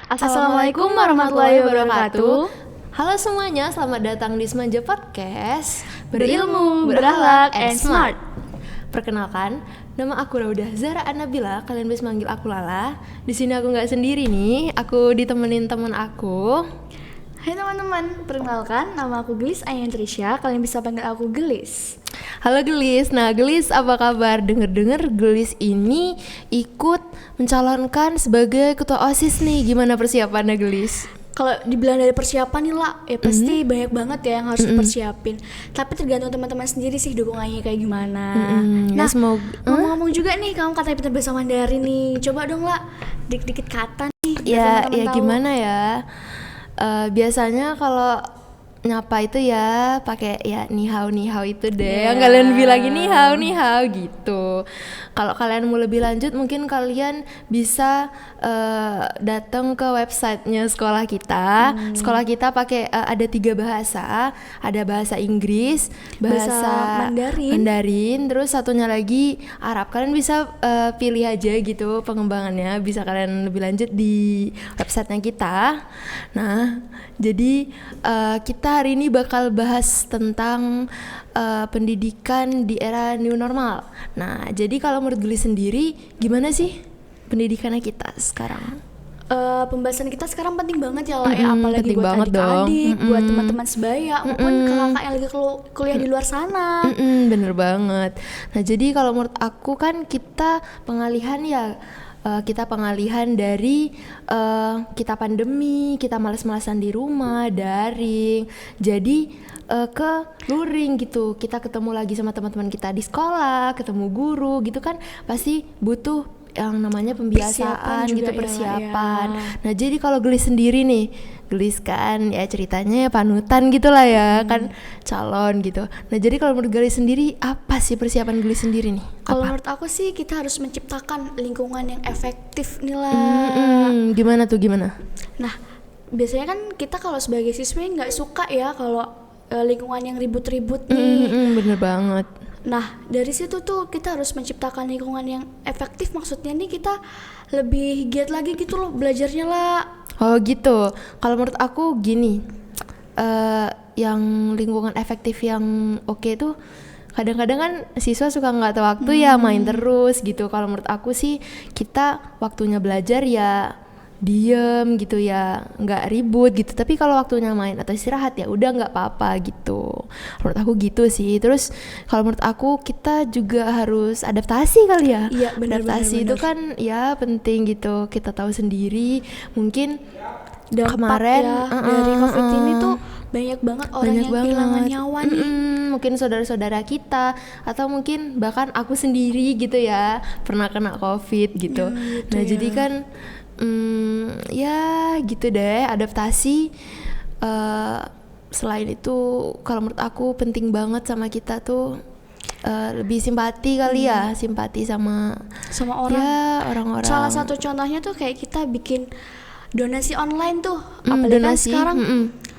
Assalamualaikum warahmatullahi wabarakatuh. Halo semuanya, selamat datang di Semanja Podcast. Berilmu, berakhlak, and smart. Perkenalkan, nama aku Raudah Zara Annabila. Kalian bisa manggil aku Lala. Di sini aku nggak sendiri nih, aku ditemenin teman aku. Hai teman-teman, perkenalkan nama aku Gelis Ayan Trisha. Kalian bisa panggil aku Gelis. Halo Gelis, nah Gelis apa kabar? Dengar-dengar Gelis ini ikut mencalonkan sebagai ketua OSIS nih. Gimana persiapannya Gelis? Kalau dibilang dari persiapan nih lah, ya pasti banyak banget ya yang harus dipersiapin. Tapi tergantung teman-teman sendiri sih dukungannya kayak gimana. Nah, ngomong-ngomong juga nih, kamu katanya pintar bahasa Mandarin nih. Coba dong lah, dikit-dikit kata nih. Ya gimana ya? Biasanya kalau nyapa itu ya pakai ya ni hao itu deh. Yang kalian bilang ni hao gitu. Kalau kalian mau lebih lanjut mungkin kalian bisa datang ke websitenya sekolah kita. Sekolah kita pakai ada 3 bahasa. Ada bahasa Inggris, bahasa Mandarin, terus satunya lagi Arab. Kalian bisa pilih aja gitu pengembangannya. Bisa kalian lebih lanjut di websitenya kita. Nah, jadi kita hari ini bakal bahas tentang pendidikan di era new normal. Nah, jadi kalau menurut Gelis sendiri, gimana sih pendidikannya kita sekarang? Pembahasan kita sekarang penting banget ya lah ya, apalagi buat adik-adik, buat teman-teman sebaya, maupun kakak yang lagi kuliah di luar sana. Bener banget. Nah, jadi kalau menurut aku kan kita pengalihan dari kita pandemi, kita malas-malasan di rumah, daring, jadi ke luring gitu. Kita ketemu lagi sama teman-teman kita di sekolah, ketemu guru gitu kan, pasti butuh yang namanya pembiasaan gitu, persiapan. Nah, jadi kalau Gelis sendiri nih, Gelis kan ya ceritanya ya panutan gitu lah ya, kan calon gitu. Nah, jadi kalau menurut Gelis sendiri, apa sih persiapan Gelis sendiri nih? Kalau menurut aku sih kita harus menciptakan lingkungan yang efektif nih lah. Gimana tuh, gimana? Nah, biasanya kan kita kalau sebagai siswi nggak suka ya kalau lingkungan yang ribut-ribut nih. Bener banget. Nah, dari situ tuh kita harus menciptakan lingkungan yang efektif. Maksudnya nih kita lebih giat lagi gitu loh belajarnya lah. Oh gitu. Kalau menurut aku gini, yang lingkungan efektif yang oke tuh kadang-kadang kan siswa suka nggak tahu waktu ya main terus gitu. Kalau menurut aku sih kita waktunya belajar ya diem gitu ya, nggak ribut gitu. Tapi kalau waktunya main atau istirahat ya udah nggak apa-apa gitu. Menurut aku gitu sih. Terus kalau menurut aku kita juga harus adaptasi kali ya. Iya, benar, adaptasi itu kan ya penting gitu. Kita tahu sendiri mungkin dampak kemarin ya, dari COVID ini tuh banyak banget orang yang kehilangan nyawa nih. Mungkin saudara-saudara kita atau mungkin bahkan aku sendiri gitu ya pernah kena COVID gitu. Nah ya. Jadi kan ya gitu deh, adaptasi. Selain itu kalau menurut aku penting banget sama kita tuh lebih simpati kali ya, simpati sama orang. Ya, orang-orang. Salah satu contohnya tuh kayak kita bikin donasi online tuh, apalagi kan sekarang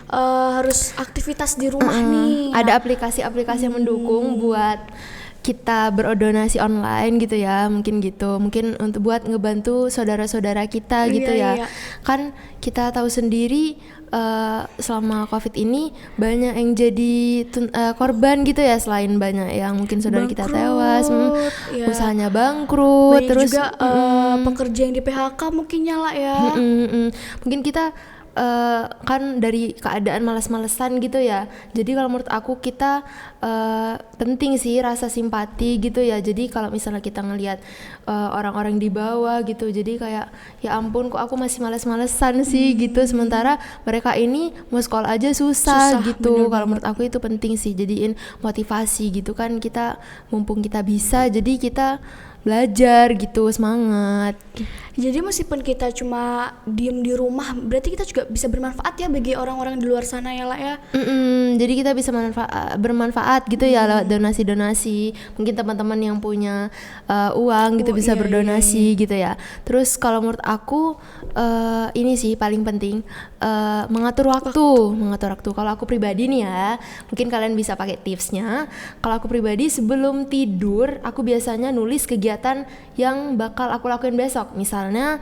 harus aktivitas di rumah nih. Ada aplikasi-aplikasi yang mendukung buat kita berdonasi online gitu ya, mungkin untuk buat ngebantu saudara-saudara kita gitu ya. Kan kita tahu sendiri selama COVID ini banyak yang jadi korban gitu ya, selain banyak yang mungkin saudara kita tewas, usahanya bangkrut, banyak terus juga pekerja yang di PHK mungkin nyala ya. Mungkin kita kan dari keadaan malas-malesan gitu ya. Jadi kalau menurut aku kita penting sih rasa simpati gitu ya. Jadi kalau misalnya kita ngelihat orang-orang di bawah gitu, jadi kayak ya ampun kok aku masih malas-malesan sih gitu. Sementara mereka ini mau sekolah aja susah gitu. Kalau menurut aku itu penting sih, jadiin motivasi gitu kan, kita mumpung kita bisa, jadi kita belajar gitu, semangat. Jadi meskipun kita cuma diem di rumah, berarti kita juga bisa bermanfaat ya bagi orang-orang di luar sana ya lah ya. Jadi kita bisa bermanfaat bermanfaat gitu ya lewat donasi-donasi. Mungkin teman-teman yang punya uang gitu bisa berdonasi gitu ya. Terus kalau menurut aku ini sih paling penting, mengatur waktu. Kalau aku pribadi nih ya, mungkin kalian bisa pakai tipsnya. Kalau aku pribadi sebelum tidur aku biasanya nulis kegiatan yang bakal aku lakuin besok. Misalnya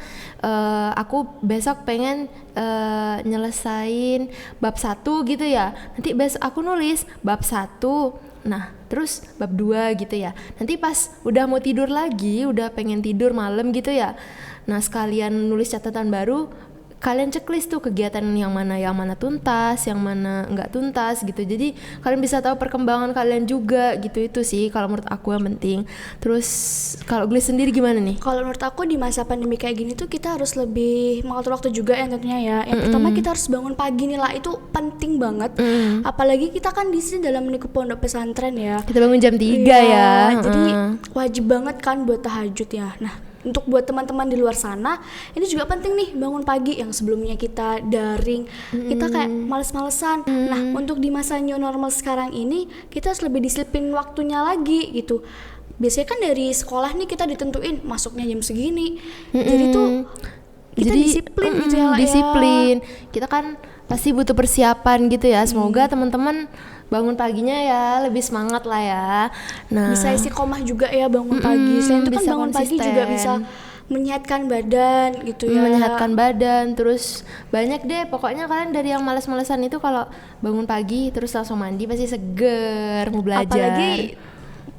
aku besok pengen nyelesain bab 1 gitu ya, nanti besok aku nulis bab 1, nah terus bab 2 gitu ya. Nanti pas udah mau tidur lagi, udah pengen tidur malam gitu ya, nah sekalian nulis catatan baru, kalian checklist tuh kegiatan yang mana tuntas, yang mana nggak tuntas gitu. Jadi kalian bisa tahu perkembangan kalian juga gitu. Itu sih kalau menurut aku yang penting. Terus kalau Gliss sendiri gimana nih? Kalau menurut aku di masa pandemi kayak gini tuh kita harus lebih mengatur waktu juga ya tentunya ya. Yang pertama kita harus bangun pagi nih lah, itu penting banget. Apalagi kita kan di sini dalam lingkup pondok pesantren ya. Kita bangun jam 3 ya. Jadi wajib banget kan buat tahajud ya. Nah, untuk buat teman-teman di luar sana, ini juga penting nih bangun pagi. Yang sebelumnya kita daring, kita kayak males-malesan. Nah, untuk di masa new normal sekarang ini, kita harus lebih disiplin waktunya lagi gitu. Biasanya kan dari sekolah nih kita ditentuin masuknya jam segini. Jadi tuh kita disiplin gitu ya lah. Disiplin. Kita kan pasti butuh persiapan gitu ya. Semoga teman-teman bangun paginya ya lebih semangat lah ya. Nah, bisa istiqomah juga ya bangun pagi. Selain itu kan bangun pagi juga bisa menyehatkan badan gitu ya. Menyehatkan badan, terus banyak deh. Pokoknya kalian dari yang malas-malesan itu kalau bangun pagi terus langsung mandi pasti seger mau belajar. Apalagi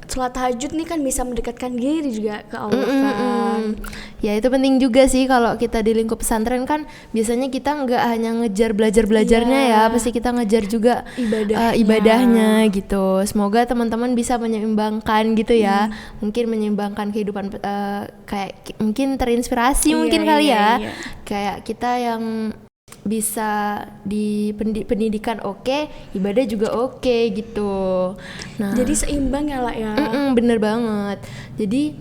sholat tahajud nih kan bisa mendekatkan diri juga ke Allah kan. Ya itu penting juga sih. Kalau kita di lingkup pesantren kan biasanya kita nggak hanya ngejar belajarnya ya, pasti kita ngejar juga ibadahnya gitu. Semoga teman-teman bisa menyeimbangkan gitu ya. Mungkin menyeimbangkan kehidupan kayak mungkin terinspirasi mungkin kali ya. Kayak kita yang bisa di pendidikan oke, ibadah juga oke gitu. Nah, jadi seimbang ya lah ya. Bener banget. Jadi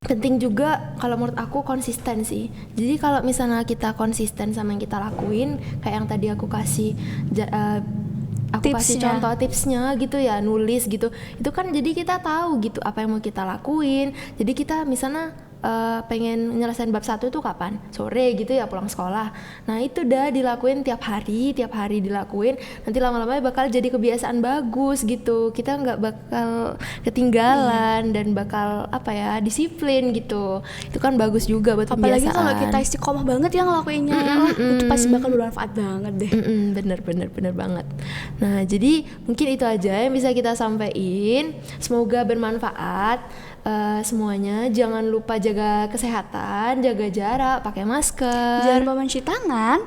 penting juga kalau menurut aku konsisten sih. Jadi kalau misalnya kita konsisten sama yang kita lakuin, kayak yang tadi aku kasih kasih contoh tipsnya gitu ya, nulis gitu. Itu kan jadi kita tahu gitu apa yang mau kita lakuin. Jadi kita misalnya pengen nyelesain bab 1 tuh kapan? Sore gitu ya pulang sekolah. Nah itu udah dilakuin tiap hari dilakuin. Nanti lama-lama bakal jadi kebiasaan bagus gitu. Kita nggak bakal ketinggalan dan bakal disiplin gitu. Itu kan bagus juga buat kebiasaan. Apalagi kalau kita istiqomah banget ya ngelakuinnya, itu pasti bakal bermanfaat banget deh. Bener banget. Nah jadi mungkin itu aja yang bisa kita sampaikan. Semoga bermanfaat. Semuanya jangan lupa jaga kesehatan, jaga jarak, pakai masker, jangan lupa mencuci tangan,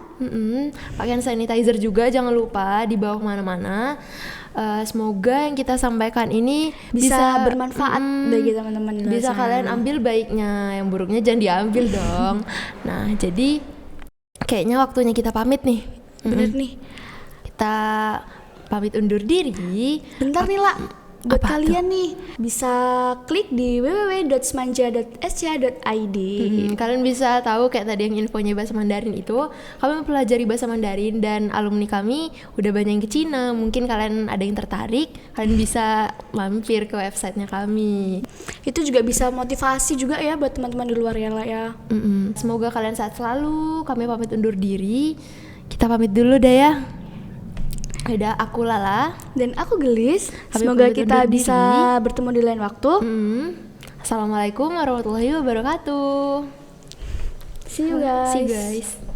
pakai hand sanitizer juga jangan lupa dibawa kemana-mana. Semoga yang kita sampaikan ini bisa bermanfaat bagi teman-teman. Bisa kalian ambil baiknya, yang buruknya jangan diambil dong. Nah jadi kayaknya waktunya kita pamit nih. Bener nih. Kita pamit undur diri. Bentar nih lah. Buat kalian nih bisa klik di www.semanja.sca.id. Kalian bisa tahu kayak tadi yang infonya bahasa Mandarin itu, kami mempelajari bahasa Mandarin dan alumni kami udah banyak yang ke Cina. Mungkin kalian ada yang tertarik, kalian bisa mampir ke websitenya kami. Itu juga bisa motivasi juga ya buat teman-teman di luar ya lah ya. Semoga kalian sehat selalu. Kami pamit undur diri. Kita pamit dulu deh ya. Udah, aku Lala dan aku Gliss. Semoga kita bisa bertemu di lain waktu. Assalamualaikum warahmatullahi wabarakatuh. See you guys.